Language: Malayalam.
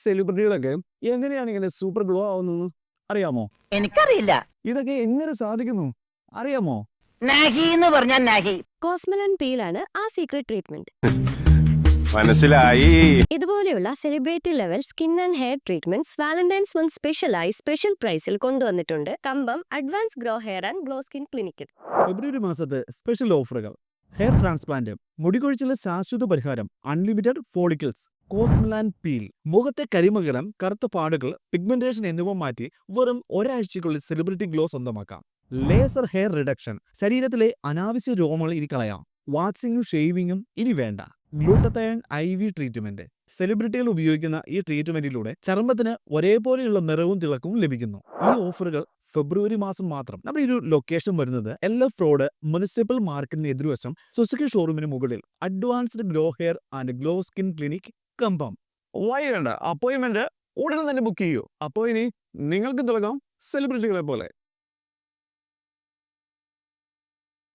സെലിബ്രിറ്റികളൊക്കെ എങ്ങനെയാണ് ഇങ്ങനെ സൂപ്പർ ഗ്ലോ ആവുന്നത് അറിയാമോ? എനിക്കറിയില്ല. ഇതൊക്കെ എങ്ങനെ സാധിക്കുന്നു അറിയാമോ? നാഹി എന്ന് പറഞ്ഞാൽ നാഹി. കോസ്മലൻ പീലാണ് ആ സീക്രട്ട് ട്രീറ്റ്മെന്റ്. മനസ്സിലായി. ഇതുപോലെയുള്ള celebrity level skin and hair treatments Valentine's month സ്പെഷ്യലായി സ്പെഷ്യൽ പ്രൈസിൽ കൊണ്ടുവന്നിട്ടുണ്ട് Kambam advance grow hair and glow skin ക്ലിനിക്കിൽ. ഫെബ്രുവരി മാസത്തെ സ്പെഷ്യൽ ഓഫറുകൾ: ഹെയർ ട്രാൻസ്പ്ലാന്റ്, മുടികൊഴിച്ചിലെ ശാശ്വത പരിഹാരം, അൺലിമിറ്റഡ് ഫോളിക്കിൾസ്, കോസ്മലാൻ പീൽ, മുഖത്തെ കരിമകരം, കറുത്ത പാടുകൾ, പിഗ്മെന്റേഷൻ എന്നിവ മാറ്റി വെറും ഒരാഴ്ചയ്ക്കുള്ളിൽ സെലിബ്രിറ്റി ഗ്ലോ സ്വന്തമാക്കാം. ലേസർ ഹെയർ റിഡക്ഷൻ, ശരീരത്തിലെ അനാവശ്യ രോമങ്ങൾ ഇനി കളയാം. വാക്സിങ്ങും ഷേവിങ്ങും ഇനി വേണ്ട. ഗ്ലൂട്ടത്തയൺ IV ട്രീറ്റ്മെന്റ്, സെലിബ്രിറ്റികൾ ഉപയോഗിക്കുന്ന ഈ ട്രീറ്റ്മെന്റിലൂടെ ചർമ്മത്തിന് ഒരേപോലെയുള്ള നിറവും തിളക്കവും ലഭിക്കുന്നു. ഈ ഓഫറുകൾ ഫെബ്രുവരി മാസം മാത്രം. നമ്മുടെ ഈ ഒരു ലൊക്കേഷൻ വരുന്നത് LF റോഡ് മുനിസിപ്പൽ മാർക്കറ്റിന് എതിർവശം സുസുക്കി ഷോറൂമിന് മുകളിൽ, advanced grow hair and glow skin clinic Kambam. വൈകണ്ട, അപ്പോയിന്റ്മെന്റ് ഉടനെ തന്നെ ബുക്ക് ചെയ്യൂ. അപ്പോൾ ഇനി നിങ്ങൾക്ക് തിളങ്ങാം സെലിബ്രിറ്റികളെ പോലെ.